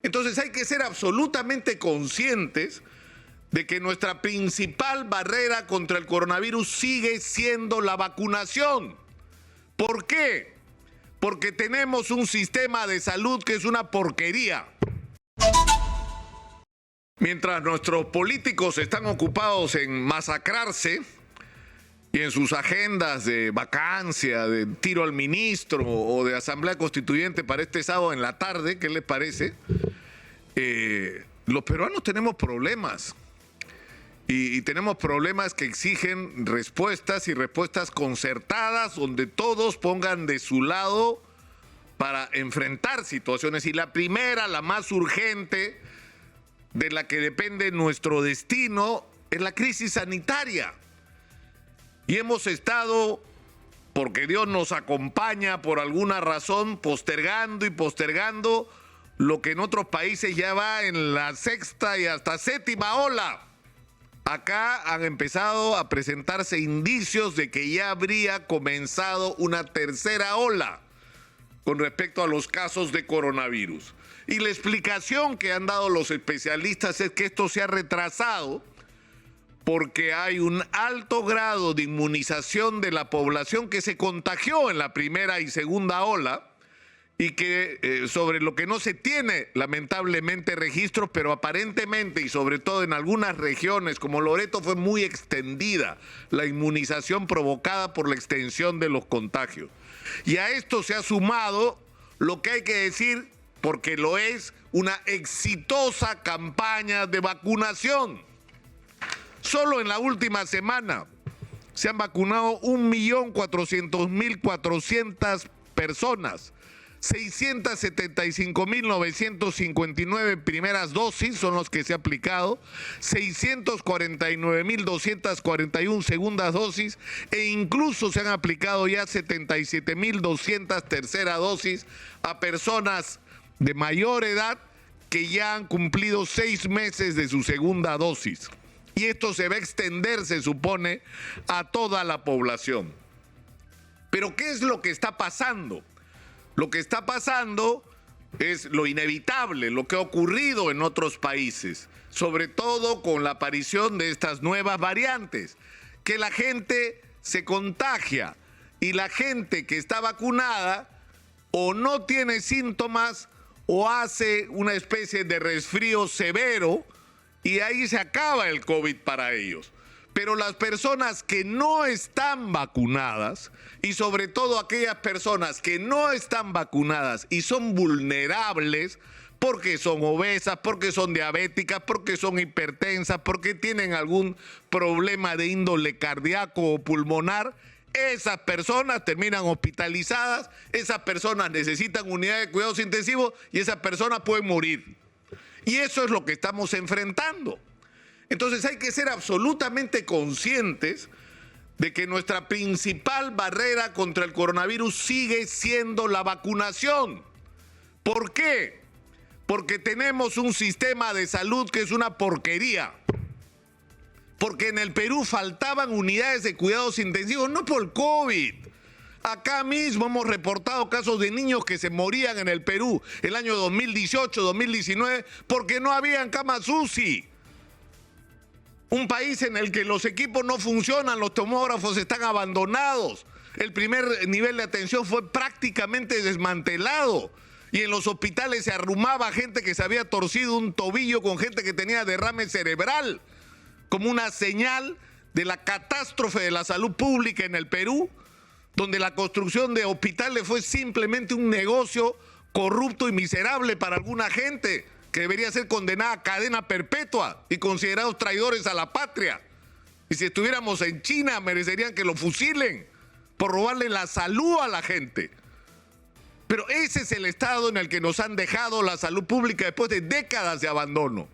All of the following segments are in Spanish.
Entonces hay que ser absolutamente conscientes de que nuestra principal barrera contra el coronavirus sigue siendo la vacunación. ¿Por qué? Porque tenemos un sistema de salud que es una porquería. Mientras nuestros políticos están ocupados en masacrarse y en sus agendas de vacancia, de tiro al ministro o de asamblea constituyente para este sábado en la tarde, ¿qué les parece? Los peruanos tenemos problemas y tenemos problemas que exigen respuestas y respuestas concertadas donde todos pongan de su lado para enfrentar situaciones. Y la primera, la más urgente, de la que depende nuestro destino, es la crisis sanitaria. Y hemos estado, porque Dios nos acompaña por alguna razón, postergando y postergando lo que en otros países ya va en la sexta y hasta séptima ola. Acá han empezado a presentarse indicios de que ya habría comenzado una tercera ola con respecto a los casos de coronavirus. Y la explicación que han dado los especialistas es que esto se ha retrasado porque hay un alto grado de inmunización de la población que se contagió en la primera y segunda ola y que sobre lo que no se tiene lamentablemente registros, pero aparentemente y sobre todo en algunas regiones como Loreto fue muy extendida la inmunización provocada por la extensión de los contagios. Y a esto se ha sumado lo que hay que decir, porque lo es, una exitosa campaña de vacunación. Solo en la última semana se han vacunado 1.400.400 personas. 675.959 primeras dosis son los que se ha aplicado, 649.241 segundas dosis e incluso se han aplicado ya 77.200 tercera dosis a personas de mayor edad que ya han cumplido 6 meses de su segunda dosis. Y esto se va a extender, se supone, a toda la población. Pero ¿qué es lo que está pasando? Lo que está pasando es lo inevitable, lo que ha ocurrido en otros países, sobre todo con la aparición de estas nuevas variantes, que la gente se contagia y la gente que está vacunada o no tiene síntomas o hace una especie de resfrío severo y ahí se acaba el COVID para ellos. Pero las personas que no están vacunadas y sobre todo aquellas personas que no están vacunadas y son vulnerables porque son obesas, porque son diabéticas, porque son hipertensas, porque tienen algún problema de índole cardíaco o pulmonar, esas personas terminan hospitalizadas, esas personas necesitan unidades de cuidados intensivos y esas personas pueden morir. Y eso es lo que estamos enfrentando. Entonces hay que ser absolutamente conscientes de que nuestra principal barrera contra el coronavirus sigue siendo la vacunación. ¿Por qué? Porque tenemos un sistema de salud que es una porquería. Porque en el Perú faltaban unidades de cuidados intensivos, no por el COVID. Acá mismo hemos reportado casos de niños que se morían en el Perú el año 2018, 2019, porque no habían camas UCI. Un país en el que los equipos no funcionan, los tomógrafos están abandonados. El primer nivel de atención fue prácticamente desmantelado. Y en los hospitales se arrumaba gente que se había torcido un tobillo con gente que tenía derrame cerebral, como una señal de la catástrofe de la salud pública en el Perú, donde la construcción de hospitales fue simplemente un negocio corrupto y miserable para alguna gente que debería ser condenada a cadena perpetua y considerados traidores a la patria. Y si estuviéramos en China, merecerían que lo fusilen por robarle la salud a la gente. Pero ese es el estado en el que nos han dejado la salud pública después de décadas de abandono.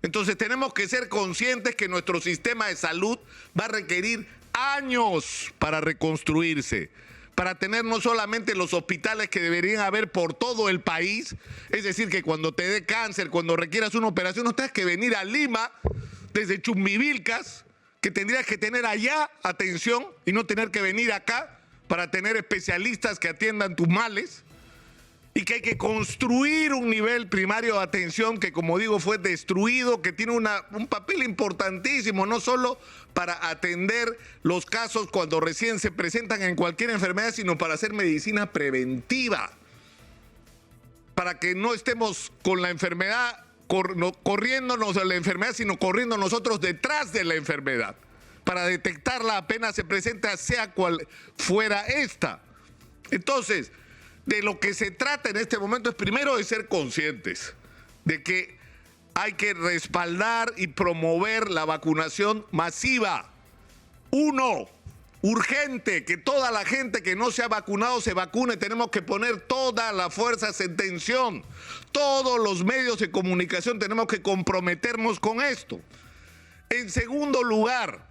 Entonces tenemos que ser conscientes que nuestro sistema de salud va a requerir años para reconstruirse, para tener no solamente los hospitales que deberían haber por todo el país, es decir, que cuando te dé cáncer, cuando requieras una operación, no tengas que venir a Lima desde Chumbivilcas, que tendrías que tener allá atención y no tener que venir acá para tener especialistas que atiendan tus males, y que hay que construir un nivel primario de atención que, como digo, fue destruido, que tiene un papel importantísimo, no solo para atender los casos cuando recién se presentan en cualquier enfermedad, sino para hacer medicina preventiva, para que no estemos con la enfermedad, corriéndonos de la enfermedad, sino corriendo nosotros detrás de la enfermedad, para detectarla apenas se presenta, sea cual fuera esta. Entonces, de lo que se trata en este momento es primero de ser conscientes de que hay que respaldar y promover la vacunación masiva. Uno, urgente, que toda la gente que no se ha vacunado se vacune. Tenemos que poner todas las fuerzas en tensión. Todos los medios de comunicación tenemos que comprometernos con esto. En segundo lugar,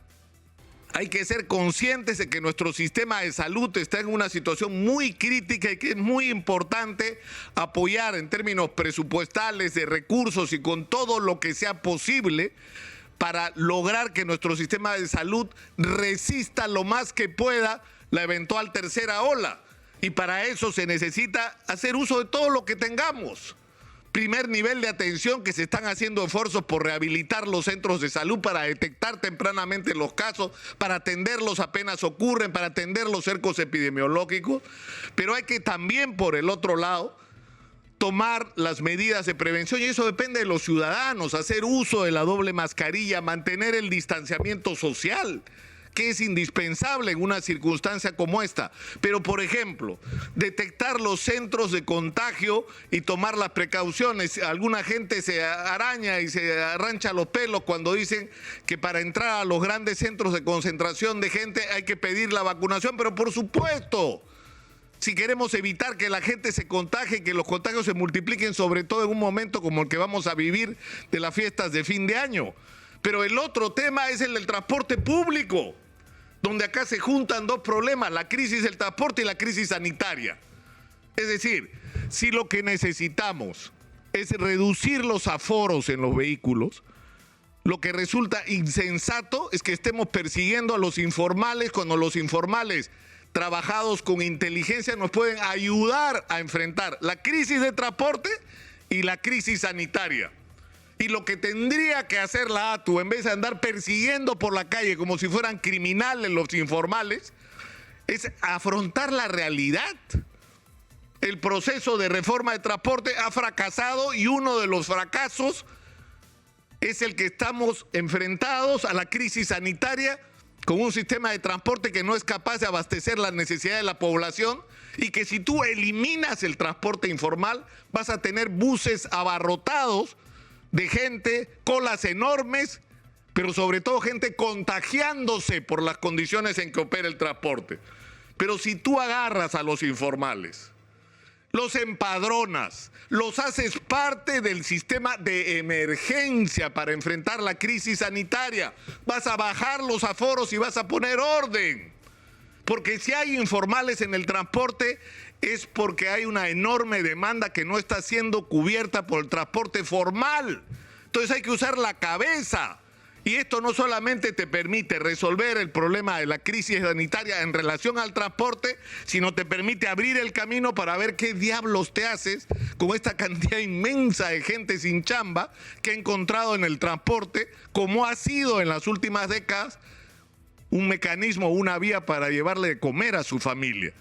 hay que ser conscientes de que nuestro sistema de salud está en una situación muy crítica y que es muy importante apoyar en términos presupuestales, de recursos y con todo lo que sea posible para lograr que nuestro sistema de salud resista lo más que pueda la eventual tercera ola. Y para eso se necesita hacer uso de todo lo que tengamos. Primer nivel de atención, que se están haciendo esfuerzos por rehabilitar los centros de salud para detectar tempranamente los casos, para atenderlos apenas ocurren, para atender los cercos epidemiológicos. Pero hay que también, por el otro lado, tomar las medidas de prevención, y eso depende de los ciudadanos, hacer uso de la doble mascarilla, mantener el distanciamiento social, que es indispensable en una circunstancia como esta. Pero, por ejemplo, detectar los centros de contagio y tomar las precauciones. Alguna gente se araña y se arrancha los pelos cuando dicen que para entrar a los grandes centros de concentración de gente hay que pedir la vacunación, pero por supuesto, si queremos evitar que la gente se contagie, que los contagios se multipliquen, sobre todo en un momento como el que vamos a vivir de las fiestas de fin de año. Pero el otro tema es el del transporte público, donde acá se juntan dos problemas, la crisis del transporte y la crisis sanitaria. Es decir, si lo que necesitamos es reducir los aforos en los vehículos, lo que resulta insensato es que estemos persiguiendo a los informales cuando los informales, trabajados con inteligencia, nos pueden ayudar a enfrentar la crisis de transporte y la crisis sanitaria. Y lo que tendría que hacer la ATU, en vez de andar persiguiendo por la calle como si fueran criminales los informales, es afrontar la realidad. El proceso de reforma de transporte ha fracasado y uno de los fracasos es el que estamos enfrentados a la crisis sanitaria con un sistema de transporte que no es capaz de abastecer las necesidades de la población, y que si tú eliminas el transporte informal vas a tener buses abarrotados de gente, colas enormes, pero sobre todo gente contagiándose por las condiciones en que opera el transporte. Pero si tú agarras a los informales, los empadronas, los haces parte del sistema de emergencia para enfrentar la crisis sanitaria, vas a bajar los aforos y vas a poner orden. Porque si hay informales en el transporte es porque hay una enorme demanda que no está siendo cubierta por el transporte formal. Entonces hay que usar la cabeza. Y esto no solamente te permite resolver el problema de la crisis sanitaria en relación al transporte, sino te permite abrir el camino para ver qué diablos te haces con esta cantidad inmensa de gente sin chamba que ha encontrado en el transporte, como ha sido en las últimas décadas un mecanismo, una vía para llevarle de comer a su familia.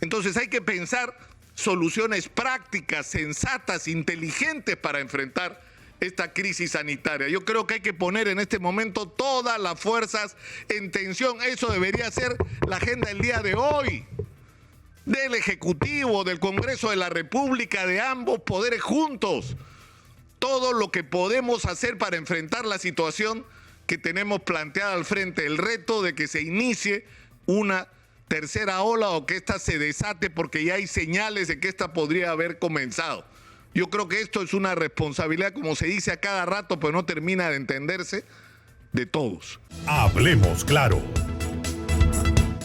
Entonces hay que pensar soluciones prácticas, sensatas, inteligentes para enfrentar esta crisis sanitaria. Yo creo que hay que poner en este momento todas las fuerzas en tensión. Eso debería ser la agenda del día de hoy, del Ejecutivo, del Congreso de la República, de ambos poderes juntos. Todo lo que podemos hacer para enfrentar la situación que tenemos planteada al frente, el reto de que se inicie una tercera ola o que ésta se desate, porque ya hay señales de que esta podría haber comenzado. Yo creo que esto es una responsabilidad, como se dice a cada rato, pero no termina de entenderse, de todos. Hablemos claro.